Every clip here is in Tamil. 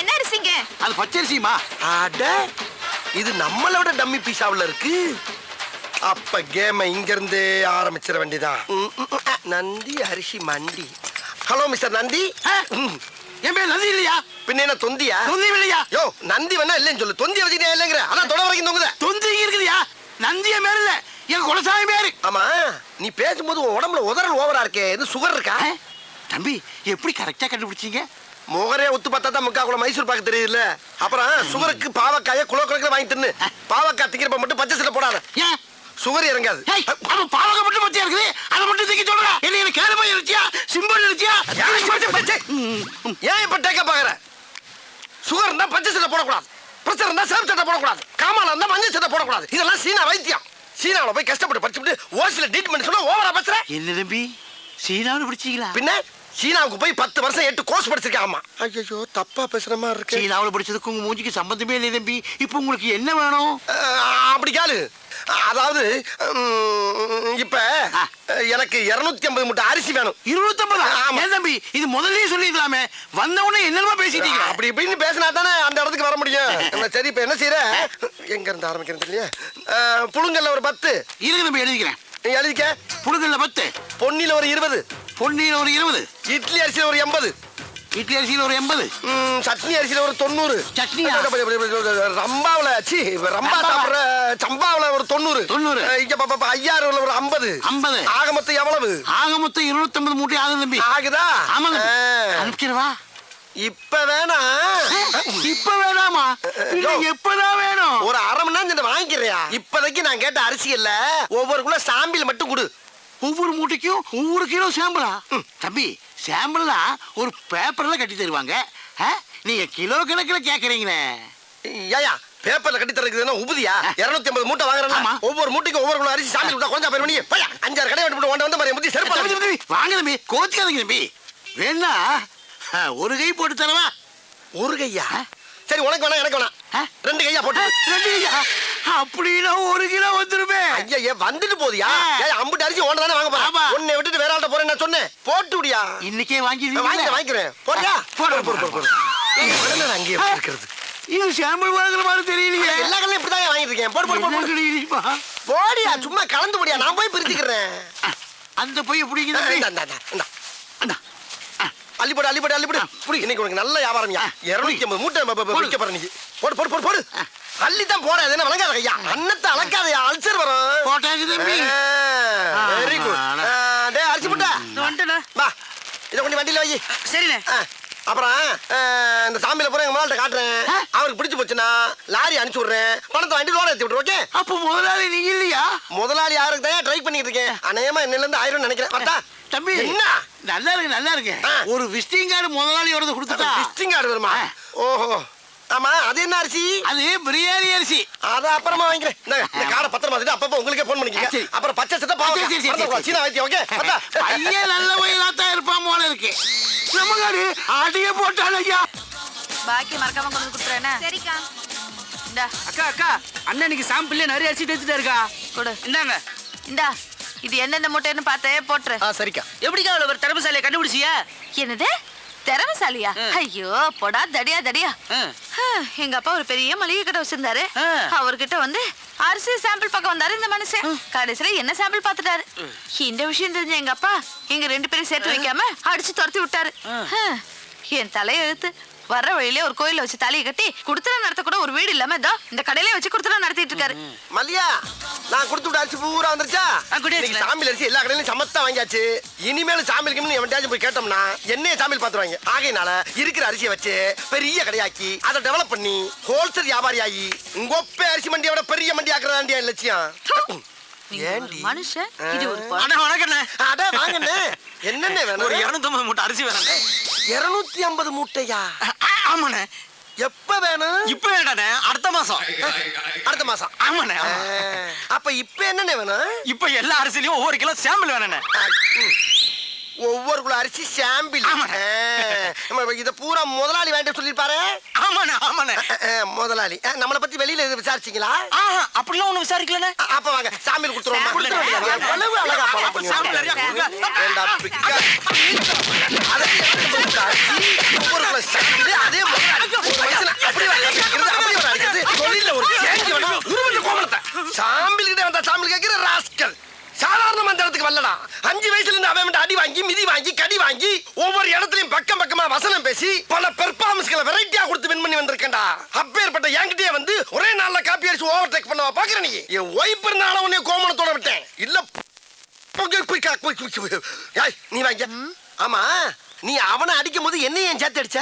என்ன அரிசிங்க? அது பச்சரிசிமா. அட இது நம்மளோட டம்மி பீஸாவுல இருக்கு. அப்ப கேம இங்க இருந்து ஆரம்பிச்சிட வேண்டியதான். நந்தி அரிசி மண்டி. Hello mister Nandi. என் பேர் நந்தி இல்லையா? பின்ன என்ன தொந்தியா? தொந்தி இல்லையா? யோ நந்தி வேணா இல்லைன்னு சொல்லு. தொந்தி வச்சுக்கிட்டே இல்லைங்கிற. அதான் தொட வரைக்கும் தொங்குத. தொந்தி இருக்குதுயா. நந்திய பேர் இல்ல, என் குலசாமி பேரு. ஆமா நீ பேசும்போது உன் உடம்புல உதறல் ஓவரா இருக்கே. இது சுகர் இருக்கா? தம்பி எப்படி கரெக்டா கண்டுபிடிச்சீங்க? முகரே ஒத்து பார்த்தா தான் முக்கா குளம் மைசூர் பாக்கு தெரியுதுல்ல. அப்புறம் சுகருக்கு பாவக்காய குலோ கணக்கில் வாங்கி தின்னு. பாவக்காய் திங்கிறப்ப மட்டும் பச்சை சட்டை போடாத. ஏன் சுகர் இறங்காது. பாவக்காய் மட்டும் பச்சையா இருக்குது, அதை மட்டும் திங்க சொல்ற. என்ன கேளுமா இருச்சியா, சிம்பிள் இருச்சியா? ஏன் இப்ப டேக்க பாக்குற? சுகர் இருந்தா பச்சை சட்டை போடக்கூடாது, பிரஷர் இருந்தா சேம் சட்டை போடக்கூடாது, காமால இருந்தா மஞ்சள் சட்டை போடக்கூடாது. இதெல்லாம் சீனா வைத்தியம். சீனாவில போய் கஷ்டப்பட்டு படிச்சுட்டு ஓசில ட்ரீட்மெண்ட் சொல்ல ஓவரா பேசுற. என்ன தம்பி சீனாவில் பிடிச்சீங்களா? பின்ன சீனாவுக்கு போய் 10 வருஷம் 8 கோர்ஸ் படிச்சிருக்கேன். ஆமா ஐயோ தப்பா பேசுற மாதிரி இருக்கு. சீனாவில் படிச்சதுக்கு உங்க மூஞ்சிக்கு சம்பந்தமே இல்லை தம்பி. இப்போ உங்களுக்கு என்ன வேணும்? அப்படி கேளு. அதாவது இப்ப எனக்கு 250 மூட்டை அரிசி வேணும். 250? ஏன் தம்பி இது முதல்லயே சொல்லிக்கலாமே. வந்த உடனே என்னமா பேசிட்டீங்க? அப்படி இப்படின்னு பேசினா தானே அந்த இடத்துக்கு வர முடியும். சரி இப்ப என்ன செய்யற? எங்க இருந்து ஆரம்பிக்கிறது இல்லையா? புழுங்கல்ல ஒரு 10 இருக்கு தம்பி, எழுதிக்கிறேன். எழுதிக்க. புழுங்கல்ல 10, பொன்னில ஒரு 20, பொன்னியில ஒரு 20, இட்லி அரிசியில ஒரு 80, இட்லி அரிசியில ஒரு 80, சட்னி அரிசியில ஒரு 90, சட்னியா? ரம்பாவுல ரம்பா சாப்பிடுற சம்பாவுல ஒரு 90, இங்க ஐயாறுல ஒரு 50. ஆக மொத்தம் எவ்வளவு? ஆக மொத்தம் 250 மூட்டை ஆகுது தம்பி. ஆகுதா? ஆமாங்க. அனுப்பிச்சிடவா? இப்ப வேணா? இப்ப வேணாமா? எப்பதான் வேணும்? ஒரு அரை மணி நேரம் வாங்கிக்கிறியா? இப்போதைக்கு நான் கேட்ட அரிசி இல்ல, ஒவ்வொரு கிலோ சாம்பிள் மட்டும் கொடு. ஒவ்வொரு மூட்டைக்கும் ஒவ்வொரு கிலோ சாம்பிளா? தம்பி சாம்பிள்னா ஒரு பேப்பர்ல கட்டி தருவாங்க, நீங்க கிலோ கணக்கில் கேக்குறீங்களே. ஏயா பேப்பர்ல கட்டி தரதுன்னா உபதியா? 250 மூட்டை வாங்குறேன். ஒவ்வொரு மூட்டைக்கு ஒவ்வொரு கிலோ அரிசி சாம்பிள் விட்டா கொஞ்சம் பேர் பண்ணி 5-6 கடை விட்டு வந்த மாதிரி முத்தி செருப்பு. வாங்க தம்பி, கோச்சிக்காதீங்க தம்பி. வேணா ஒரு கை போட்டு தரவா? ஒரு கையா? சரி உனக்கு வேணா எனக்கு வேணா 2 கையா போட்டு. 2 கையா? அப்படின்னா 1 கிலோ வந்துருமே. ஐயா வந்துட்டு போதியா? அம்புட்டு அரிசி ஒன்று தானே வாங்க போறேன். உன்னை விட்டுட்டு வேற ஆள்கிட்ட போறேன் நான் சொன்னேன். போட்டு விடியா? இன்னைக்கே வாங்கிக்கிறேன். போறியா? போடு. அங்கேயே இருக்கிறது. இது சாம்பிள் வாங்குற மாதிரி தெரியலையே. எல்லா கல்லையும் இப்படிதான் வாங்கிட்டு இருக்கேன். போடு. போடியா சும்மா கலந்து போடியா. நான் போய் பிரிச்சுக்கிறேன். அந்த போய் பிடிக்குது. அள்ளிப்படு. இன்னைக்கு உனக்கு நல்ல வியாபாரம். 250 மூட்டை விற்க போற நீ. போடு. அள்ளித்தான் போற. அது என்ன விளங்காத ஐயா? அன்னத்தை அளக்காதயா, அல்சர் வரும். போட்டாச்சு தம்பி. Very good. டேய் அரிசி முட்டை வந்துடா. வா, இதை கொண்டு வண்டியில வை. சரிண்ணே. அப்புறம் இந்த சாமியில போற எங்க முதலாளிட்ட காட்டுறேன். அவருக்கு பிடிச்சு போச்சுன்னா லாரி அனுப்பிச்சு விடுறேன். பணத்தை வாங்கிட்டு லோன் ஏற்றி விட்டுரு. ஓகே? அப்போ முதலாளி நீங்க இல்லையா? முதலாளி யாருக்கு தான் ட்ரை பண்ணிட்டு இருக்கேன். அநேகமா என்னில இருந்து 1000 நினைக்கிறேன். பார்த்தா தம்பி என்ன நல்லா இருக்கு. ஒரு விசிட்டிங் கார்டு முதலாளியோட கொடுத்துட்டா. விசிட்டிங் கார்டு வருமா? ஓஹோ ஆமா. அது என்ன அரிசி? அது பிரியாணி அரிசி. அத அப்புறமா வாங்கிக்கிறேன். இந்த கார்டை பத்திரமா வச்சுட்டு அப்பப்ப உங்களுக்கே போன் பண்ணிக்கங்க. அப்புறம் பச்சை சட்டை பாவக்காய் சீனா வைத்தியம். ஓகே? பையன் நல்ல வயலா தான் இருப்பான் போல இருக்கு. நம்ம காடு ஆடியே போட்டான் ஐயா. பாக்கி மறக்காம கொண்டு கொடுத்துறேனே. சரிக்கா. இந்தா அக்கா அண்ணனுக்கு சாம்பிள்ல நிறைய அரிசி தேய்ச்சிட்டே இருக்கா. கொடு. இந்தாங்க. இந்தா இது என்னென்ன மூட்டைன்னு பார்த்தே போட்டுரு. சரிக்கா. எப்படிக்கா அவ்வளவு ஒரு திறமைசாலியை கண்டுபிடிச்சியா? என்னது திறமைசாலியா? ஐயோ போடா தடியா. எங்க அப்பா ஒரு பெரிய மளிகை கடை வச்சிருந்தாரு. அவர்கிட்ட வந்து அரிசி சாம்பிள் பக்கம் வந்தாரு இந்த மனுஷன். கடைசியில என்ன சாம்பிள் பாத்துட்டாரு. இந்த விஷயம் தெரிஞ்ச எங்க அப்பா எங்க 2 பேரும் சேர்த்து வைக்காம அடிச்சு துரத்தி விட்டாரு. என் தலையெழுத்து. வர்ற வழியிலே ஒரு கோயில வச்சு தலையை கட்டி குடுத்தன நடத்த கூட ஒரு வீடு இல்லாம இதோ இந்த கடையிலே வச்சு குடுத்தன நடத்திட்டு இருக்காரு. மல்லியா நான் கொடுத்து விட்ட அரிசி பூரா வந்துருச்சா? சாமியில் அரிசி எல்லா கடையிலும் சமத்தா வாங்கியாச்சு. இனிமேல் சாமிலுக்கு எவன்டாச்சும் போய் கேட்டோம்னா என்னைய சாமியில் பாத்துருவாங்க. ஆகையினால இருக்கிற அரிசியை வச்சு பெரிய கடையாக்கி அதை டெவலப் பண்ணி ஹோல்சேல் வியாபாரி ஆகி உங்கொப்ப அரிசி மண்டியோட பெரிய மண்டி ஆக்குறதாண்டியா லட்சியம். மனுஷன் இது ஒரு வாங்கண்ணே. என்னென்ன வேணும்? ஒரு 250 மூட்டை அரிசி வேணும். 250 மூட்டையா? ஆமாண்ணே. எப்ப வேணும்? இப்ப வேண்டாண்ணே, அடுத்த மாசம். அடுத்த மாசம்? ஆமாண்ணே. அப்ப இப்ப என்னென்ன வேணும்? இப்ப எல்லா அரிசிலையும் ஒவ்வொரு கிலோ சாம்பிள் வேணுண்ணே. ஒவ்வொரு குள்ள அரிசி சாம்பிள். இத பூரா முதலாளி வாங்கிட்டு சொல்லிருப்பாரு. ஆமாண்ணே ஆமாண்ணே. முதலாளி நம்மளை பத்தி வெளியில எதுவும் விசாரிச்சீங்களா? அப்படிலாம் ஒண்ணு விசாரிக்கலண்ணே. அப்ப வாங்க சாம்பிள் கொடுத்துருவோம். எவ்வளவு அழகா பணம் பண்ணி ஒவ்வொரு குள்ள சாம்பிள் அதே சாம்பிள் கிட்ட வந்தா சாம்பிள் கேட்கிற ராஸ்கல். சாதாரண மந்திரத்துக்கு வரலடா. 5 வயசுல இருந்து அவன் அடி வாங்கி மிதி வாங்கி கடி வாங்கி ஒவ்வொரு இடத்துலயும் பக்கம் பக்கமா வசனம் பேசி பல பெர்ஃபார்மன்ஸ்களை வெரைட்டியா கொடுத்து வின் பண்ணி வந்திருக்கேன்டா. அப்பேற்பட்ட என்கிட்டயே வந்து ஒரே நாள்ல காப்பி அடிச்சு ஓவர்டேக் பண்ணவா பாக்குற நீ? என் ஒய்ஃப் இருந்தால உன்னை கோமணத்தோட விட்டேன். இல்ல நீ வாங்க. ஆமா நீ அவனை அடிக்கும் போது என்ன ஏன் சேர்த்து அடிச்ச?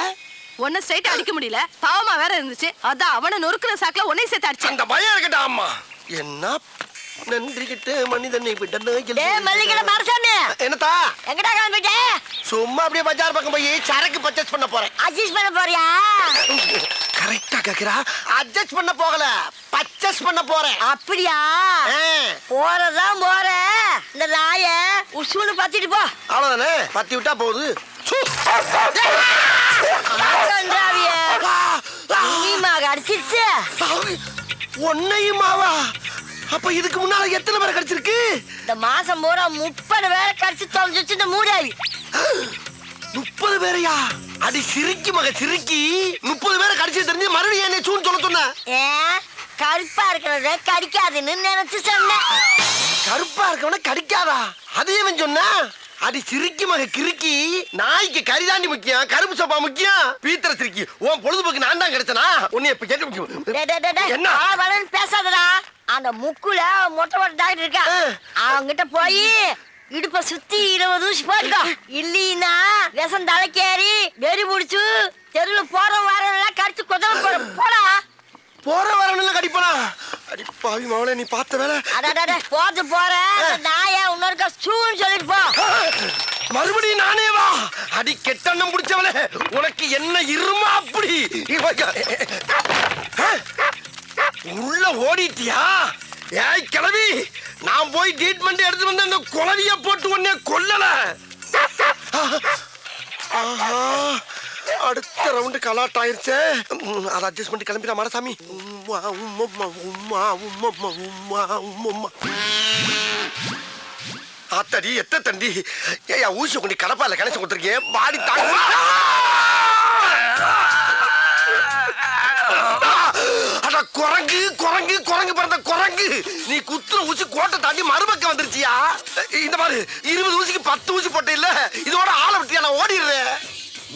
ஒன்ன ஸ்ட்ரைட் அடிக்க முடியல, பாவமா வேற இருந்துச்சு. அதான் அவனை நொறுக்குற சாக்குல உன்னை சேர்த்து அடிச்சேன். அந்த பயம் இருக்கட்டா. அம்மா என்ன நன்றி கிட்ட மனிதனை என்னத்தா எங்கடா கிளம்பிட்ட? சும்மா அப்படியே பஜார் பக்கம் போய் சரக்கு பர்ச்சேஸ் பண்ண போறேன். அட்ஜஸ்ட் பண்ண போறியா? கரெக்டா கேக்குறா. அட்ஜஸ்ட் பண்ண போகல, பர்ச்சேஸ் பண்ண போறேன். அப்படியா? போறதான் போற. இந்த நாய உசுன்னு பத்திட்டு போ. அவ்வளவுதானே, பத்தி விட்டா போகுது. அடிச்சிருச்சு ஒன்னையுமாவா? அப்ப இதுக்கு முன்னால எத்தனை பேரை கடிச்சிருக்கு? இந்த மாசம் பூரா 30 பேரை கடிச்சு தொலைஞ்சிச்சு இந்த மூடாவி. 30 பேரையா? அடி சிரிக்கி மக சிரிக்கி. 30 பேரை கடிச்சு தெரிஞ்சு மறுபடியும் என்ன சூன்னு சொல்ல சொன்ன? கருப்பா இருக்கிறத கடிக்காதுன்னு நினைச்சு சொன்னேன். கருப்பா இருக்கவன கடிக்காதா? அதே சொன்ன? அடி சிரிக்கி மக கிறுக்கி. நாய்க்கு கரிதாண்டி முக்கியம், கருப்பு சோப்பா முக்கியம். பீத்திர சிரிக்கி. உன் பொழுதுபோக்கு நான் தான் கிடைச்சனா? உன்னை இப்ப கேட்க என்ன பேசாதடா. அந்த முக்குல மொட்டை மொட்டை டாக்டர் இருக்கா, அவங்கிட்ட போய் இடுப்ப சுத்தி 20 ஊசி போட்டுக்கோ. இல்லீன்னா விஷம் தலைக்கேறி வெறி முடிச்சு தெருவுல போற வாரம் கடிச்சு கொதல போற. போடா. போற வரணும் கடிப்பனா? அடி பாவி மவளே, நீ பார்த்த வேலை. அடடட போது போற நாய இன்னொருக்க சூன்னு சொல்லிட்டு போ. மறுபடியும் நானே வா? அடி கெட்டண்ணம் பிடிச்சவளே, உனக்கு என்ன இருமா அப்படி? உள்ள ஓடிட்டியா? ஏய் கிளவி, நான் போய் ட்ரீட்மெண்ட் எடுத்து வந்து அந்த குளவிய போட்டு உன்னை கொல்லல. அடுத்த ரவுண்டு கலாட் ஆயிருச்சே. அதை அட்ஜஸ்ட் பண்ணி கிளம்பிடா மாடசாமி. ஆத்தடி எத்த தண்டி. ஏயா ஊசி கொண்டு கடப்பால கணச்சு கொடுத்துருக்கேன். பாடி தாங்க. குரங்கு குரங்கு குரங்கு பிறந்த குரங்கு. நீ குத்துற ஊசி கோட்டை தாண்டி மறுபக்கம் வந்துருச்சியா? இந்த மாதிரி 20 ஊசிக்கு 10 ஊசி போட்ட இல்ல. இதோட ஆளை விட்டியா? நான் ஓடிடுறேன்.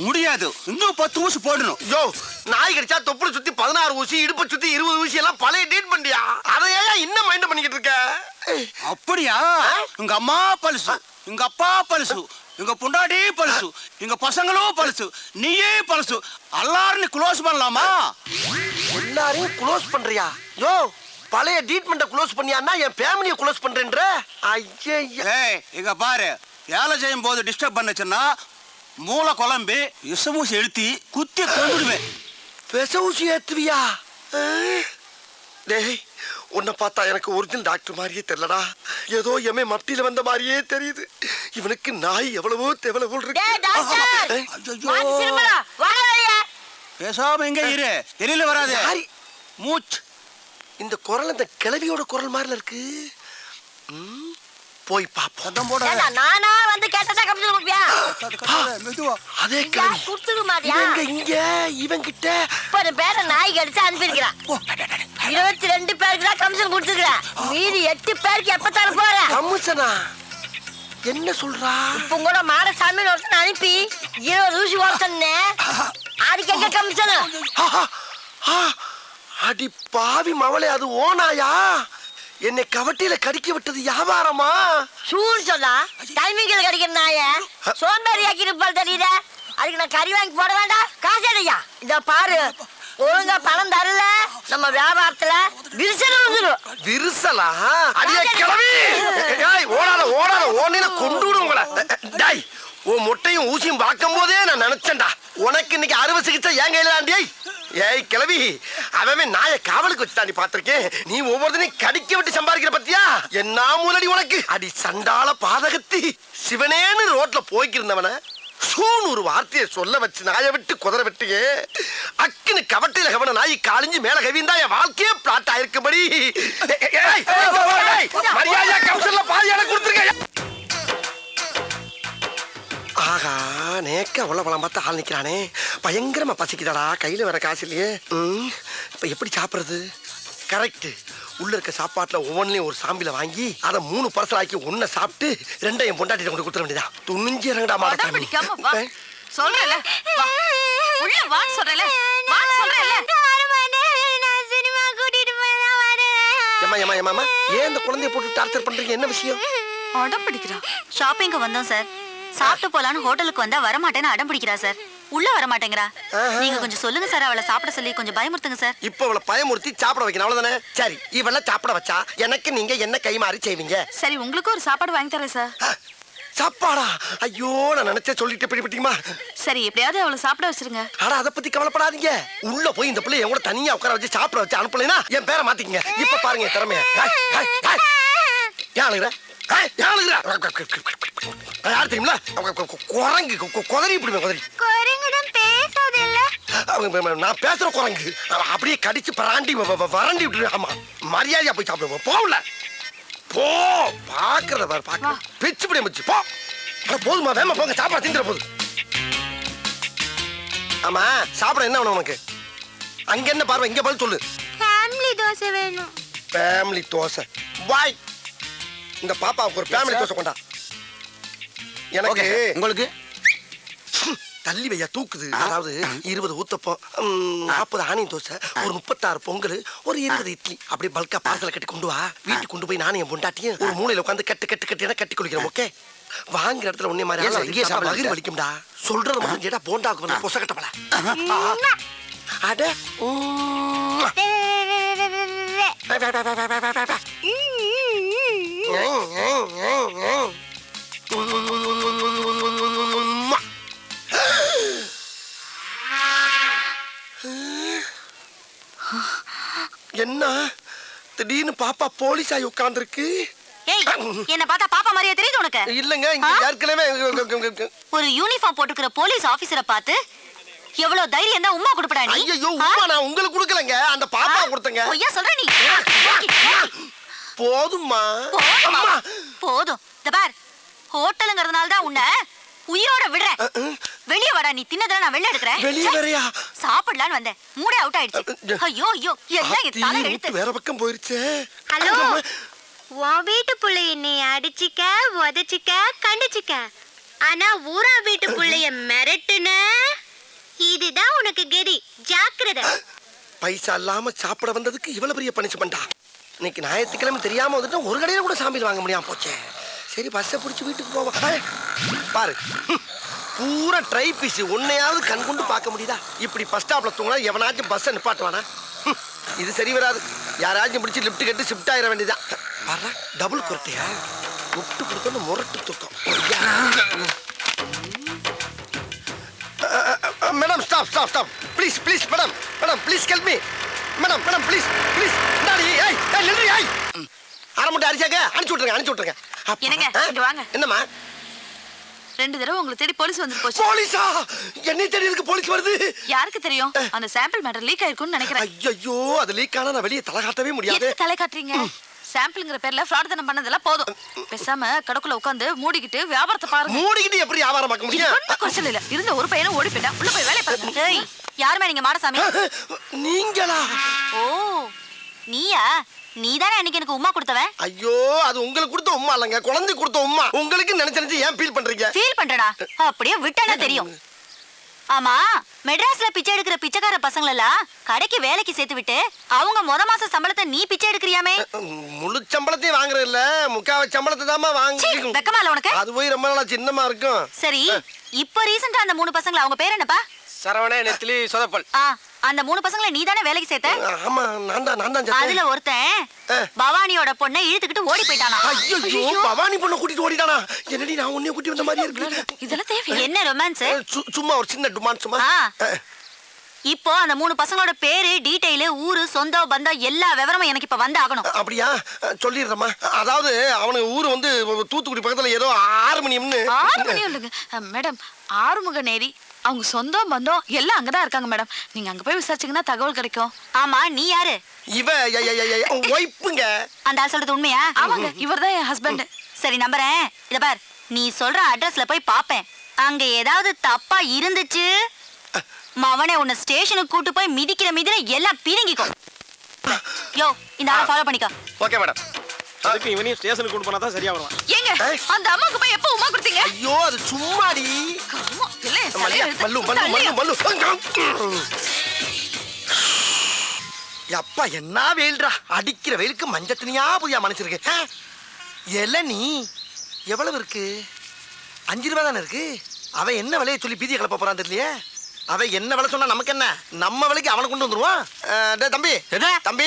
முடியாது, இன்னும் 10 ஊசி போடணும். யோ, நாய் கடிச்சா தொப்புளை சுத்தி 16 ஊசி, இடுப்பை சுத்தி 20 ஊசி எல்லாம் பழைய டேட் பண்ணியா? அதை ஏன் இன்னும் மைண்ட் பண்ணிக்கிட்டு இருக்க? அப்படியா? உங்க அம்மா பல்சு, உங்க அப்பா பல்சு, உங்க பொண்டாட்டி பல்சு, எங்க பசங்களும் பல்சு, நீயே பல்சு. எல்லாரும் க்ளோஸ் பண்ணலாமா? எல்லாரையும் க்ளோஸ் பண்றியா? யோ, பழைய ட்ரீட்மெண்ட்டை க்ளோஸ் பண்ணியான்னா என் ஃபேமிலியை க்ளோஸ் பண்றேன்ற? ஐயே, இங்க பாரு, வேலை செய்யும் போது டிஸ்டர்ப் பண்ணுச்சுன்னா மூளை குழம்பு விஷமூசி எழுத்தி குத்தி கொண்டுடுவேன். விஷமூசி ஏத்துவியா? டேய், உன்னை பார்த்தா எனக்கு ஒரிஜினல் டாக்டர் மாதிரியே தெரியலடா. ஏதோ எம்ஏ மப்டியில வந்த மாதிரியே தெரியுது. இவனுக்கு நாய் எவ்வளவோ தேவல போல் இருக்கு. பேசாம எங்க இரு, வெளியில வராது. மூச்சு. இந்த குரல் இந்த கிளவியோட குரல் மாதிரில இருக்கு. போய் பாப்போம். நானா வந்து கேட்டதா கம்ப்யூட்டர் கொடுப்பியா? அதே கிளவி கொடுத்துக்க மாட்டியா? இங்க இவன் கிட்ட 30 பேரை நாய் கடிச்சு அனுப்பியிருக்கிறான். 22 பேருக்கு தான் கமிஷன் கொடுத்துருக்கிறேன். மீதி 8 பேருக்கு எப்ப தர போற? கமிஷனா? என்ன சொல்றா? இப்ப கூட மாடசாமி ஒருத்தன் அனுப்பி 20 ஊசி ஓடுத்தே. அதுக்கு எங்க கமிஷன்? அடி பாவி மவளே, அது ஓனாயா? என்னை கவட்டியில கடிக்க விட்டது வியாபாரமா? சூன்னு சொல்லா டைமிங்கில் கடிக்கிற நாய சோம்பேறி ஆக்கி இருப்பாள் தெரியுத. அதுக்கு நான் கறி வாங்கி போட வேண்டாம்? காசு அடையா? இத பாரு, ஒழுங்கா பணம் தரல நம்ம வியாபாரத்துல விரிசல் வந்துடும். விரிசலா? அடியே கிளவி, ஓடாத ஓடாத ஓடின கொண்டு விடும் உங்களை. டேய், உன் முட்டையும் ஊசியும் பார்க்கும் போதே நான் நினைச்சேன்டா உனக்கு இன்னைக்கு அறுவை சிகிச்சை என் கையில தாண்டியை. ஏய் கிளவி அவன் நாய காவலுக்கு வச்சு தாண்டி பாத்திருக்கேன். நீ ஒவ்வொருத்தனையும் கடிக்க விட்டு சம்பாதிக்கிற பத்தியா? என்ன மூலடி உனக்கு? அடி சண்டால பாதகத்தி, சிவனேன்னு ரோட்ல போய்க்கிருந்தவன சூன்னு ஒரு வார்த்தையை சொல்ல வச்சு நாயை விட்டு குதிரை விட்டியே. அக்குன்னு கவட்டையில கவன நாய் காலிஞ்சு மேல கவிந்தா என் வாழ்க்கையே பிளாட் ஆயிருக்கும்படி. மரியாதையா கவுசல்ல பாதி எனக்கு கொடுத்துருக்க. ஆகா, நேக்க உள்ள பழம் பார்த்து ஆள் நிக்கிறானே. பயங்கரமா பசிக்குதாடா, கையில வர காசு இல்லையே. இப்ப எப்படி சாப்பிடுறது? கரெக்ட். உள்ள இருக்க சாப்பாட்டுல ஒவ்வொன்றையும் ஒரு சாம்பில வாங்கி அதை 3 பார்சல் ஆக்கி ஒன்ன சாப்பிட்டு 2 என் பொண்டாட்டி கொண்டு கொடுத்துட வேண்டியதா. துணிஞ்சு இறங்கடா மாடா. பிடிக்காம வா சொல்றல, உள்ள வா சொல்றல, வா சொல்றல. நான் சினிமா கூட்டிட்டு போய் தான் வரேன். ஏமா ஏன் இந்த குழந்தைய போட்டு டார்ச்சர் பண்றீங்க? என்ன விஷயம்? அடம் பிடிக்கிறா. ஷாப்பிங்க்கு வந்தோம் சார். சாப்பிட்டு போலான்னு ஹோட்டலுக்கு வந்தா வரமாட்டேன்னு அடம் பிடிக்கிறா சார். உள்ள வர மாட்டேங்கிறா. நீங்க கொஞ்சம் சொல்லுங்க சார், அவளை சாப்பிட சொல்லி கொஞ்சம் பயமுறுத்துங்க சார். இப்ப அவளை பயமுறுத்தி சாப்பிட வைக்கணும், அவ்வளவுதானே? சரி, இவள சாப்பிட வச்சா எனக்கு நீங்க என்ன கைமாறி செய்வீங்க? சரி, உங்களுக்கு ஒரு சாப்பாடு வாங்கி தரேன் சார். சாப்பாடா? ஐயோ, நான் நினைச்ச சொல்லிட்டு பிடிப்பீங்களா? சரி, எப்படியாவது அவளை சாப்பிட வச்சிருங்க. ஆனா அதை பத்தி கவலைப்படாதீங்க. உள்ள போய் இந்த பிள்ளை என் கூட தனியா உட்கார வச்சு சாப்பிட வச்சு அனுப்பலைன்னா என் பேரை மாத்திக்கங்க. இப்ப பாருங்க என் திறமைய. ஏன் அழுகுற? யார் தெரியுங்களா? குரங்கு குதறி இப்படி குதறி. குரங்குதான் பேசாதல்ல. நான் பேசுற குரங்கு அப்படியே கடிச்சு பராண்டி வறண்டி விட்டு. ஆமா, மரியாதையா போய் சாப்பிடுவோம். போகல போ, பாக்குறத பாரு, பாக்க பிச்சு பிடி மிச்சு போ. போதுமா, வேமா போங்க, சாப்பாடு திங்கிற போது. ஆமா, சாப்பிட என்ன வேணும் உனக்கு? அங்க என்ன பார்வை, இங்க பதில் சொல்லு. ஃபேமிலி தோசை வேணும். ஃபேமிலி தோசை வாய். இந்த பாப்பாவுக்கு ஒரு ஃபேமிலி தோசை கொண்டா. எனக்கு உங்களுக்கு தள்ளி வையா தூக்குது. அதாவது 20 ஊத்தப்பம், 40 ஆனியன் தோசை, ஒரு 36 பொங்கல், ஒரு 20 இட்லி, அப்படியே பல்கா பார்சல கட்டி கொண்டு வா. வீட்டுக்கு கொண்டு போய் நானும் என் பொண்டாட்டியும் ஒரு மூலையில உட்காந்து கட்டி குளிக்கிறோம். ஓகே? வாங்குற இடத்துல உன்னை மாதிரி மகிழ் வலிக்கும்டா. சொல்றது மட்டும் கேட்டா போண்டாக்கு வந்து பொச கட்டப்பல. அட என்ன திடீர்னு பாப்பா போலீஸ் ஆகி உட்கார்ந்துருக்கு? ஏய், என்ன பார்த்தா பாப்பா மாதிரியா தெரியுது உனக்கு? இல்லங்க, இங்க ஏற்கனவே ஒரு யூனிஃபார்ம் போட்டுக்கிற போலீஸ் ஆபீசரை பார்த்து எவ்வளவு தைரியம் தான் உம்மா கொடுப்படா நீ? ஐயோ, உம்மா நான் உங்களுக்கு கொடுக்கலங்க, அந்த பாப்பா கொடுத்தங்க. பொய்யா சொல்ற நீ? போதும்மா. போதுமா? போதும். இந்த பார், ஹோட்டலுங்கிறதுனால தான் உன்னை உயிரோட விடுறேன். வெளிய வாடா, நீ தின்னதெல்லாம் நான் வெளிய எடுக்கிறேன். வெளிய வரையா? சாப்பிடலான்னு வந்தேன், மூடே அவுட் ஆயிடுச்சு. ஐயோ ஐயோ, எல்லாம் என் தலை எழுத்து. வேற பக்கம் போயிருச்சே. ஹலோ, உன் வீட்டு புள்ளைய நீ அடிச்சிக்க, உதச்சிக்க, கண்டிச்சிக்க. ஆனா ஊரா வீட்டு புள்ளைய மிரட்டுன, இதுதான் உனக்கு கெதி. ஜாக்கிரதை. பைசா இல்லாம சாப்பிட வந்ததுக்கு இவ்வளவு பெரிய பனிஷ்மெண்டா? இன்னைக்கு ஞாயிற்றுக்கிழமை தெரியாம வந்துட்டு ஒரு கடையில கூட சாமியில் வாங்க முடியாம போச்சே. சரி, பஸ்ஸை பிடிச்சி வீட்டுக்கு போவோம். பாரு, பூரா ட்ரை பீஸ், உன்னையாவது கண் கொண்டு பார்க்க முடியுதா? இப்படி பஸ் ஸ்டாப்ல தூங்கினா எவனாச்சும் பஸ்ஸை நிப்பாட்டுவானா? இது சரி வராது. யாராச்சும் பிடிச்சி லிப்ட் கட்டு ஷிஃப்ட் ஆயிட வேண்டியதான். பாரு, டபுள் குரட்டையா முட்டு கொடுத்தோன்னு முரட்டு தூக்கம். Madam, stop stop stop, please please madam, madam please help me madam, madam please please. நில்றி. அரை முட்டை அரிசாங்க அனுப்பிச்சு விட்டுருங்க. என்னங்க, இங்க வாங்க. என்னம்மா? 2 தடவை உங்களை தேடி போலீஸ் வந்து போச்சு. போலீஸா? என்னை தேடி இருக்கு போலீஸ் வருது? யாருக்கு தெரியும்? அந்த சாம்பிள் மேட்டர் லீக் ஆயிருக்கும்னு நினைக்கிறேன். ஐயோ, அது லீக் ஆனா நான் வெளியே தலை காட்டவே முடியாது. எதுக்கு தலை காட்டுறீங்க? சாம்பிள்ங்கிற பேர்ல ஃப்ராட் தனம் பண்ணதெல்லாம் போதும். பேசாம கடக்குள்ள உட்கார்ந்து மூடிக்கிட்டு வியாபாரத்தை பாருங்க. மூடிக்கிட்டு எப்படி வியாபாரம் பார்க்க முடியும்? ஒண்ணும் குறைச்சல் இல்ல. இருந்த ஒரு பையனும் ஓடி போயிட்டா. உள்ள போய் வேலைய பாருங்க. ஏய், யாருமே நீங்க மாடசாமி? நீங்களா? ஓ, நீயா? நீதானே அன்னைக்கு எனக்கு உம்மா கொடுத்தவன்? ஐயோ, அது உங்களுக்கு கொடுத்த உம்மா இல்லங்க, குழந்தை கொடுத்த உம்மா. உங்களுக்கு நினைச்சு ஏன் ஃபீல் பண்றீங்க? ஃபீல் பண்றடா, அப்படியே விட்டானே தெரியும். ஆமா, மெட்ராஸ்ல பிச்சை எடுக்கிற பிச்சைக்கார பசங்கள எல்லாம் கடைக்கு வேலைக்கு சேர்த்து விட்டு அவங்க மாச சம்பளத்தை நீ பிச்சை எடுக்கிறியாமே? முழு சம்பளத்தையும் வாங்குறது இல்ல, முக்காவ சம்பளத்தை தாமா வாங்க. வெக்கமா இல்ல உனக்கு? அது போய் ரொம்ப நாளா சின்னமா இருக்கும். சரி, இப்போ ரீசெண்டா அந்த 3 பசங்கள, அவங்க பேர் என்னப்பா? சரவண, நெத்திலி, சொதப்பல். அந்த 3 பசங்களை நீ தானே வேலைக்கு சேர்த்த? ஆமா, நான் தான். அதுல ஒருத்தன் பவானியோட பொண்ணை இழுத்துக்கிட்டு ஓடி போயிட்டானா? ஐயோ, பவானி பொண்ணை கூட்டிட்டு ஓடிட்டானா? என்னடி, நான் உன்னைய கூட்டி வந்த மாதிரி இருக்கு. இதெல்லாம் தேவை? என்ன ரொமான்ஸ்? சும்மா ஒரு சின்ன டுமான் சும்மா. இப்போ அந்த 3 பசங்களோட பேரு, டீடைலு, ஊரு, சொந்தம், பந்தம் எல்லா விவரமும் எனக்கு இப்ப வந்து ஆகணும். அப்படியா? சொல்லிடுறேம்மா. அதாவது அவனுக்கு ஊர் வந்து தூத்துக்குடி பக்கத்துல ஏதோ 6 மணியம்னு. 6 மணி இல்லைங்க மேடம். ஆறுமுகநேரி. அவங்க சொந்தம் பந்தம் எல்லாம் அங்கதான் இருக்காங்க மேடம். நீங்க அங்க போய் விசாரிச்சீங்கன்னா தகவல் கிடைக்கும். ஆமா, நீ யாரு? இவ ஒய்ப்புங்க. அந்த ஆள் சொல்றது உண்மையா? ஆமாங்க, இவர்தான் என் ஹஸ்பண்ட். சரி, நம்புறேன். இத பார், நீ சொல்ற அட்ரஸ்ல போய் பாப்பேன். அங்க ஏதாவது தப்பா இருந்துச்சு, மவனே உன்னை ஸ்டேஷனுக்கு கூட்டு போய் மிதிக்கிற எல்லாம் பிரிங்கிக்கோ. யோ, இந்த ஆளை ஃபாலோ பண்ணிக்கோ. Okay madam. அதுக்கு இவனையும் ஸ்டேஷனுக்கு கொண்டு போனா தான் சரியா வருவான். ஏங்க, அந்த அம்மாக்கு போய் எப்ப உமா கொடுத்தீங்க? ஐயோ, அது சும்மாடி. அம்மா, இல்ல, என் மல்லு தலையில மல்லு தள்ளியா? மல்லு மல்லு. அப்பா என்ன வெயில்டா. அடிக்கிற வெயிலுக்கு மஞ்சள் தனியா புதியா மனுஷருக்கு. இளநீ எவ்வளவு இருக்கு? 5 ரூபா தானே இருக்கு. அவன் என்ன விலையை சொல்லி பீதியை கிளப்ப போறான் தெரியலையே. அவன் என்ன விலை சொன்னா நமக்கு என்ன? நம்ம விலைக்கு அவனை கொண்டு வந்துருவான். டேய் தம்பி, தம்பி.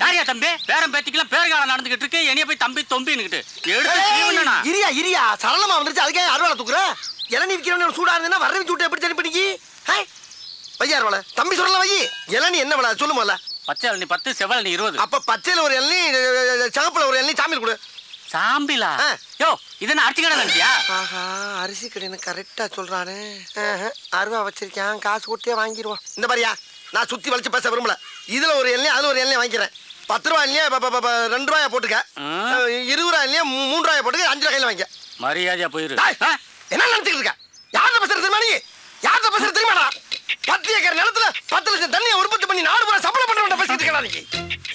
யாரியா தம்பி? பேரம் பேத்திக்கலாம் பேர்காலம் நடந்துகிட்டு இருக்கு. என்னைய போய் தம்பி தொம்பின்னுகிட்டு இரியா இரியா சரளமா வந்துருச்சு. அதுக்கே அறுவாலை தூக்குற. இளநீ விற்கிறவன சூடா இருந்ததுன்னா வரவி சூட்டு எப்படி தெரியும் பண்ணிக்கி? வையா அறுவாலை தம்பி சொல்லலாம். வை இளநீ என்ன விலை சொல்லுமல்ல? பச்சை இளநீ 10, செவல் 20. அப்ப பச்சையில ஒரு இளநீ, சிவப்புல ஒரு இளநீ சாமியில் கொடு. சாம்பிலா? யோ, இது என்ன அரிசி கடை நினைச்சியா? ஆஹா, அரிசி கடைன்னு கரெக்டா சொல்றானே. அருவா வச்சிருக்கேன், காசு கொடுத்தே வாங்கிடுவோம். இந்த மாதிரியா நான் சுத்தி வலிச்சு பேச விரும்பல. இதுல ஒரு எண்ணெய், அதுல ஒரு எண்ணெய் வாங்கிக்கிறேன். 10 ரூபாய் இல்லையா 2 ரூபாயா போட்டுக்க. 20 ரூபாய் இல்லையா 3 ரூபாயா போட்டுக்க. 5 ரூபாய் கையில வாங்கிக்க. மரியாதையா போயிரு. என்ன நினைச்சுக்கிட்டு இருக்க? யார்கிட்ட பேசுறது தெரியுமா நீ? யார்கிட்ட பேசுறது தெரியுமாடா? 10 ஏக்கர் நிலத்துல 10 லட்சம் தண்ணியை உற்பத்தி பண்ணி 4 ரூபாய் சப்ளை பண்றவன் பேசிட்டு இருக்கா நீ?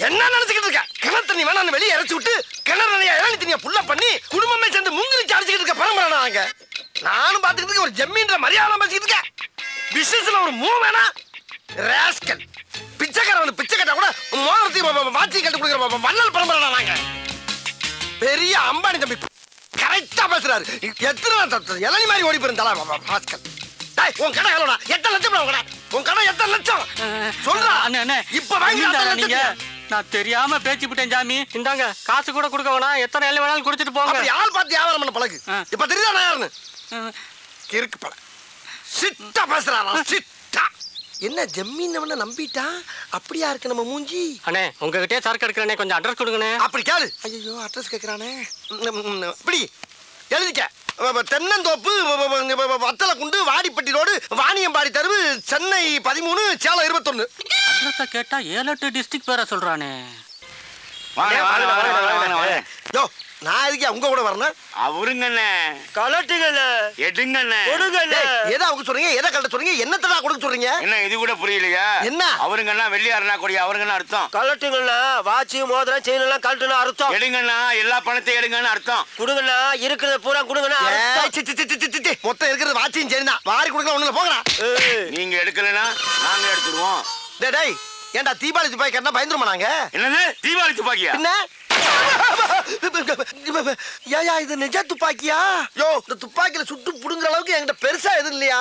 என்ன நினைச்சுக்கிட்டு இருக்க? கிணறு தண்ணி வேணான்னு வெளியே இறச்சி விட்டு கிணறு நிறைய இளநீ தண்ணியை புள்ள பண்ணி குடும்பமே சேர்ந்து முங்கிலிச்சு அடிச்சுக்கிட்டு இருக்க பரம்பரை நாங்க. நானும் பாத்துக்கிட்டு இருக்க. ஒரு ஜம்மீன்ற மரியாதை பேசிக்கிட்டு இருக்க. பிசினஸ்ல ஒரு மூவ் வேணா ராஸ்கல். பிச்சைக்காரன் பிச்சை கட்டா கூட மோதிரத்தையும் வாட்சி கட்டு கொடுக்குற வள்ளல் பரம்பரை நாங்க. பெரிய அம்பானி தம்பி கரெக்டா பேசுறாரு. எத்தனை இளநீ மாதிரி ஓடி போயிருந்தாளா ராஸ்கல். உன் கடை எவ்வளோடா? 8 லட்சம். உன் கடை 8 லட்சம் சொல்றா. இப்ப வாங்கி நான் தெரியாம பேச்சு விட்டேன் சாமி. இந்தாங்க, காசு கூட கொடுக்க வேணாம். எத்தனை எல்லாம் வேணாலும் குடிச்சிட்டு போங்க. அப்படி ஆள் பார்த்து வியாபாரம் பண்ண பழகு. இப்ப தெரியுதா நான் யாருன்னு? கிறுக்கு பழ சிட்டா பேசுறாரா? சிட்டா என்ன ஜம்மீன் நம்பிட்டா? அப்படியா இருக்கு நம்ம மூஞ்சி? அண்ணே, உங்ககிட்டயே சரக்கு எடுக்கிறேனே, கொஞ்சம் அட்ரஸ் கொடுங்கண்ணே. அப்படி கேளு. ஐயோ, அட்ரஸ் கேட்கறானே. இப்படி எழுதிக்க. தென்னந்தோப்பு, வத்தலை குண்டு, வாடிப்பட்டி ரோடு, வாணியம்பாடி தெருவு, சென்னை 13, சேலம் 21. அட்ரஸ கேட்டா 7-8 டிஸ்ட்ரிக்ட் பேரை சொல்றானே. யோ, நான் எதுக்கு உங்க கூட வரணும்? அவருங்கண்ணே கலட்டுங்கண்ணே, எடுங்கண்ணே கொடுங்கண்ணே. எதை அவங்க சொல்றீங்க? எதை கலட்ட சொல்றீங்க? என்னத்தடா கொடுக்க சொல்றீங்க? என்ன இது கூட புரியலையா? என்ன அவருங்கண்ணா வெள்ளியாருனா கொடி அவருங்கண்ணா அர்த்தம். கலட்டுங்கண்ணா, வாட்சி மோதிரம் செயின் எல்லாம் கலட்டுனா அர்த்தம். எடுங்கண்ணா, எல்லா பணத்தையும் எடுங்கன்னு அர்த்தம். கொடுங்கண்ணா, இருக்கிறத பூரா கொடுங்கண்ணா. மொத்தம் இருக்கிறது வாட்சியும் செயின் தான். வாரி கொடுக்கலாம் ஒண்ணுல போங்கடா. நீங்க எடுக்கலனா நாங்க எடுத்துருவோம். டேய், ஏன்டா தீபாவளி துப்பாக்கி கட்டினா பயந்துருமா நாங்க? என்னது தீபாவளி துப்பாக்கியா? என்ன ஏயா இது நிஜ துப்பாக்கியா? யோ, இந்த துப்பாக்கியில சுட்டு புடுங்குற அளவுக்கு என்கிட்ட பெருசா எதுவும் இல்லையா?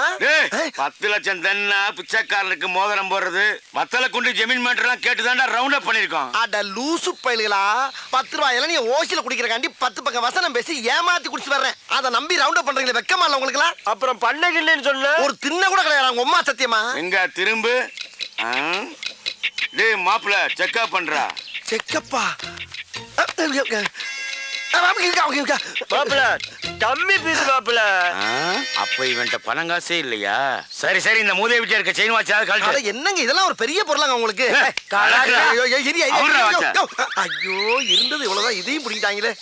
10 லட்சம் தென்னா பிச்சைக்காரனுக்கு மோதிரம் போடுறது, வத்தலை குண்டு ஜமீன் மேட்டர்லாம் கேட்டுதான்டா ரவுண்ட் அப் பண்ணிருக்கோம். அட லூசு பயல்களா. 10 ரூபாய் இளநீ ஓசில குடிக்கிறக்காண்டி 10 பக்கம் வசனம் பேசி ஏமாத்தி குடிச்சு வர்றேன். அதை நம்பி ரவுண்ட் அப் பண்றீங்களே, வெக்கமா இல்ல உங்களுக்கு? அப்புறம் பண்ணகில்லைன்னு சொன்ன ஒரு தின்ன கூட கிடையாது உங்க அம்மா சத்தியமா. எங்க திரும்பு. டேய் மாப்பிள்ள, செக்அப் பண்றா. செக்கப்பா கம்மி பீஸ் மாப்பிள்ள. அப்ப இவன்ட்ட பணம் காசே இல்லையா? சரி சரி, இந்த மூதேவி வீட்டுல இருக்க செயின் வாட்சாவது கழட்டு. என்னங்க இதெல்லாம் ஒரு பெரிய பொருளாங்க உங்களுக்கு? ஐயோ, இருந்தது இவ்வளவுதான், இதையும் பிடிக்கிட்டாங்களே.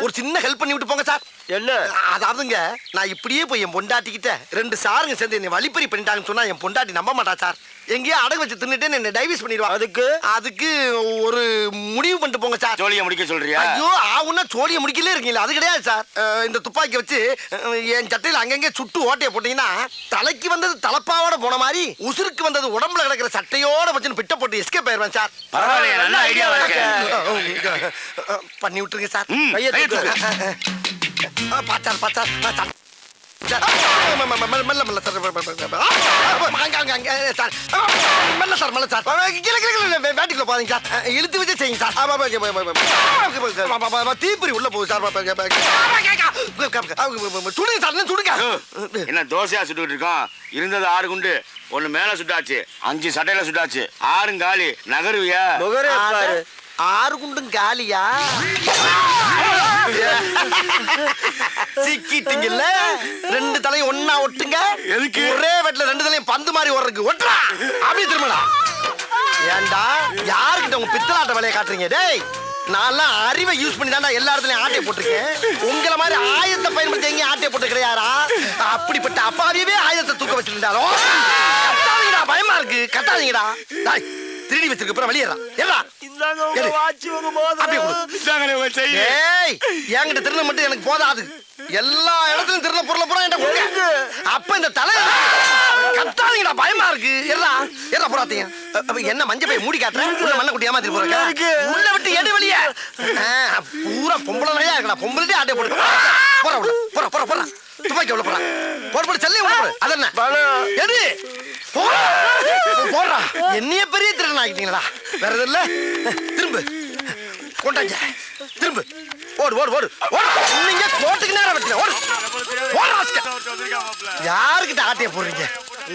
ஒரு சின்ன ஹெல்ப் பண்ணி விட்டு போங்க சார். என்ன? அதாவதுங்க, நான் இப்படியே போய் என் பொண்டாட்டிக்கிட்ட 2 சாருங்க சேர்ந்து என்னை வழிப்பறி பண்ணிட்டாங்கன்னு சொன்னா என் பொண்டாட்டி நம்ப மாட்டா சார். எங்கேயோ அடகு வச்சு தின்னுட்டு என்ன டைவர்ஸ் பண்ணிடுவா. அதுக்கு ஒரு முடிவு பண்ணிட்டு போங்க சார். ஜோலியை முடிக்க சொல்றியா? ஐயோ, ஆவுன்னா சோழியை முடிக்கலே இருக்கீங்களா? அது கிடையாது சார். இந்த துப்பாக்கி வச்சு என் சட்டையில அங்கங்கே சுட்டு ஓட்டையை போட்டீங்கன்னா தலைக்கு வந்தது தலப்பாவோட போன மாதிரி, உசுருக்கு வந்தது உடம்புல கிடக்கிற சட்டையோட வச்சு பிட்ட போட்டு எஸ்கேப் ஆயிடுவேன் சார். பரவாயில்லையா, நல்ல ஐடியாவா இருக்கு. பண்ணி விட்டுருங்க சார். கையை தூக்கு. பாச்சார் பாச்சார். சார் மெல்ல மெல்ல சார் மெல்ல சார் மெல்ல சார் வேட்டிக்குள்ள போதீங்க சார் இழுத்து வச்சு செய்யுங்க சார் தீப்பொறி உள்ள போகுது சார் சுடுங்க சார் சுடுங்க என்ன தோசையா சுட்டுக்கிட்டு இருக்கோம்? இருந்தது 6 குண்டு, 1 மேல சுட்டாச்சு, 5 சட்டையில சுட்டாச்சு, 6 காலி. நகருவியா? 6 குண்டும் காலியா? சிக்கிட்டீங்கல்ல, 2 தலையும் ஒண்ணா ஒட்டுங்க. எதுக்கு? ஒரே வெட்ல 2 தலையும் பந்து மாதிரி ஓடுறதுக்கு ஒட்டுறா. அப்படியே திரும்பலாம். ஏண்டா யாருக்கிட்ட உங்க பித்தலாட்ட வேலையை காட்டுறீங்க? டேய் நான்லாம் அறிவை யூஸ் பண்ணி தான்டா எல்லா இடத்துலயும் ஆட்டையை போட்டிருக்கேன். உங்களை மாதிரி ஆயத்தை பயன்படுத்தி எங்கேயும் ஆட்டையை போட்டு கிடையாரா? அப்படிப்பட்ட அப்பாவியவே ஆயத்தை தூக்க வச்சிருந்தாலும் கட்டாதீங்கடா, பயமா இருக்கு. கட்டாதீங்கடா. டேய் திருடி வச்சிருக்க அப்புறம் வெளியேறா. ஏறா என்கிட்ட திருட மட்டும் எனக்கு போதாது. எல்லா இடத்துலயும் திருட பொருளை பூரா என்கிட்ட கொடுங்க. அப்ப இந்த தலை கத்தாதீங்கடா, பயமா இருக்கு. எறா எறா போறாதீங்க. என்ன மஞ்சள் பை மூடி காட்டுறேன், உள்ள மண்ணை குட்டி ஏமாத்திட்டு போறேன். உள்ள விட்டு எடு வெளியே. பூரா பொம்பளை நிறையா இருக்கடா. பொம்பளை ஆட்டை போட்டு போற உள்ள போற போற போற துப்பாக்கி உள்ள போற போற போட செல்லையும் உள்ள போற. அது என்ன எது போடுறா? என்னைய பெரிய திருடன் ஆகிட்டீங்களா? வேற எது இல்ல? திரும்ப கொண்டாங்க. திரும்ப ஓடு ஓடு ஓடு ஓடு. நீங்க கோட்டுக்கு நேரம் வெட்டுங்க. ஓடு ஓடு. யாருக்கிட்ட ஆட்டைய போடுறீங்க?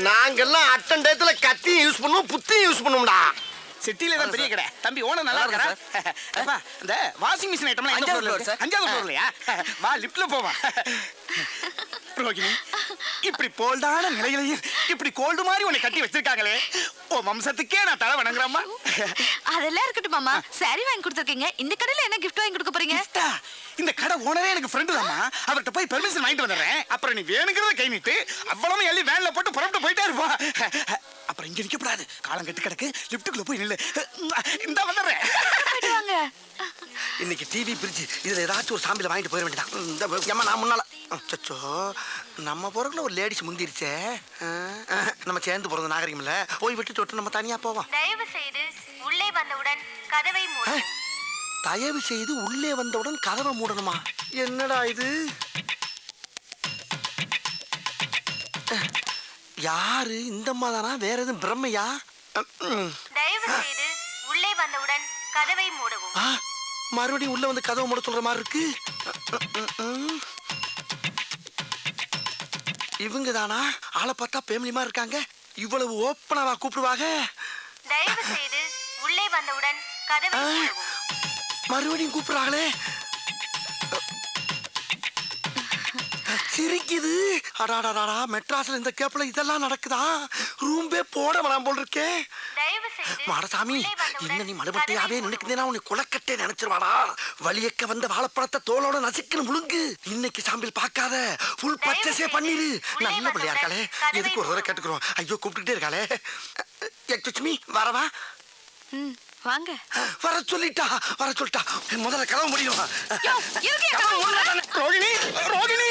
நாங்கெல்லாம் அட்டன் டயத்துல கத்தியும் யூஸ் பண்ணுவோம், புத்தியும் யூஸ் பண்ணுவோம்டா. சிட்டில தான் பெரிய கடை. தம்பி ஓனர் நல்லா இருக்கா? அப்பா இந்த வாஷிங் மிஷின் ஐட்டம்லாம் எங்க ஃப்ளோர்ல இருக்கு? 5வது ஃப்ளோர்லயா? வா லிஃப்ட்ல போவா. ரோகிணி இப்படி போல்டான நிலையிலையும் இப்படி கோல்டு மாதிரி உன்னை கட்டி வச்சிருக்காங்களே, ஓ வம்சத்துக்கே நான் தலை வணங்குறேம்மா. அதெல்லாம் இருக்கட்டும் மாமா, சாரி வாங்கி கொடுத்துருக்கீங்க. இந்த கடையில என்ன கிஃப்ட் வாங்கி கொடுக்க போறீங்க? இந்த கடை ஓனரே எனக்கு ஃப்ரெண்டு தாம்மா. அவர்கிட்ட போய் பெர்மிஷன் வாங்கிட்டு வந்துடுறேன். அப்புறம் நீ வேணுங்கிறத கை நீட்டு அவ்வளவு எள்ளி வேன்ல போட்டு புறப்பட்டு போயிட்டே இருப்பா. அப்புறம் இங்க நிக்கப்படாது, காலம் கட்டு கிடக்கு. லிப்டுக்குள்ள போய் நில்லு. இந்த வந்துடுறேன். இன்னைக்கு டிவி பிரிட்ஜ் இதுல ஏதாச்சும் ஒரு சாம்பில வாங்கிட்டு போயிட வேண்டியதான். இந்த ஏமா நான் முன்னால சச்சோ நம்ம போறதுல ஒரு லேடிஸ் முந்திருச்சே. நம்ம சேர்ந்து போறது நாகரிகம் இல்ல. போய் விட்டு தொட்டு நம்ம தனியா போவோம். தயவு செய்து உள்ளே வந்தவுடன் கதவை மூடு. தயவு செய்து உள்ளே வந்தவுடன் கதவை மூடணுமா? என்னடா இது? யாரு இந்த அம்மா தானா? வேற எதுவும் பிரம்மையா? தயவு செய்து உள்ளே வந்தவுடன் கதவை மூடவும். மறுபடியும் உள்ள வந்து கதவை மூட சொல்ற மாதிரி இருக்கு. இவங்க தானா? ஆளை பார்த்தா பேமிலிமா இருக்காங்க. இவ்வளவு ஓப்பனாவா கூப்பிடுவாங்க? தயவு செய்து உள்ளே வந்தவுடன் கதவை மூடவும். மறுபடியும் கூப்பிடுறாங்களே. சிரிக்குது. அடாடாடா, மெட்ராஸ்ல இந்த கேப்ல இதெல்லாம் நடக்குதா? ரூம்பே போட வேணாம் போல் இருக்கேன். தயவு செய்து மாடசாமி இன்னும் நீ மடுபட்டையாவே நினைக்கிறேனா? உன்னை குளக்கட்டே நினைச்சிருவாடா. வலியக்க வந்த வாழைப்பழத்தை தோலோட நசுக்குன்னு முழுங்கு. இன்னைக்கு சாம்பிள் பார்க்காத, புல் பச்சஸே பண்ணிரு. நல்ல பிள்ளையா இருக்காளே, எதுக்கு ஒரு தடவை கேட்டுக்கிறோம். ஐயோ கூப்பிட்டுட்டே இருக்காளே. எக்ஸ்கியூஸ் மீ, வரவா? வாங்க. வர சொல்லிட்டா, வர சொல்லிட்டா. முதல்ல கதவு முடியும். ரோகிணி ரோகிணி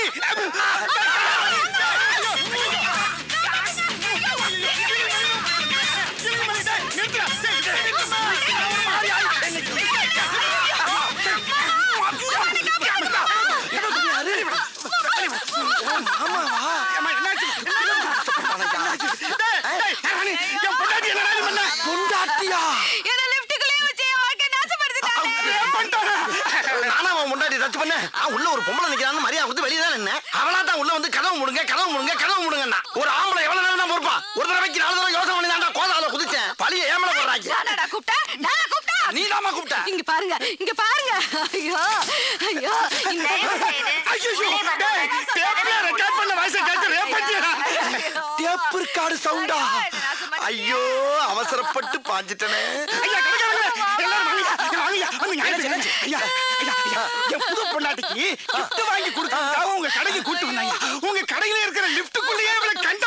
பொண்டாட்டியா? முன்னாடி ரத்து பண்ண உள்ள ஒரு பொம்பளை நிக்கிறான்னு மரியாதை கொடுத்து வெளியே தான் என்ன. அவளா தான் உள்ள வந்து கதவு முடுங்க கதவு முடுங்க கதவு முடுங்கன்னா ஒரு ஆம்பளை எவ்வளவு நேரம் தான் பொறுப்பா? ஒரு தடவைக்கு 4 தடவை யோசனை பண்ணி தான்டா கோதால குதிச்சேன். பழிய ஏமல போடுறாங்க. நீ தாமா கூப்பிட்ட? இங்க பாருங்க, இங்க பாருங்க. ஐயோ ஐயோ ரெக்கார்ட் பண்ண வாய்ஸ் கேட்டு ரேப்பஞ்சியா? டேப் ரெக்கார்ட் சவுண்டா? ஐயோ அவசரப்பட்டு பாஞ்சிட்டனே. ஐயா எல்லாரும் வாங்கயா வந்து ஞாயிறு ஐயா ஐயா என் புது பொண்டாட்டிக்கு gift வாங்கி கொடுத்தா உங்க கடைக்கு கூட்டி வந்தாங்க. உங்க கடையில இருக்கிற லிஃப்ட்டுக்குள்ளேயே இவளை கண்ட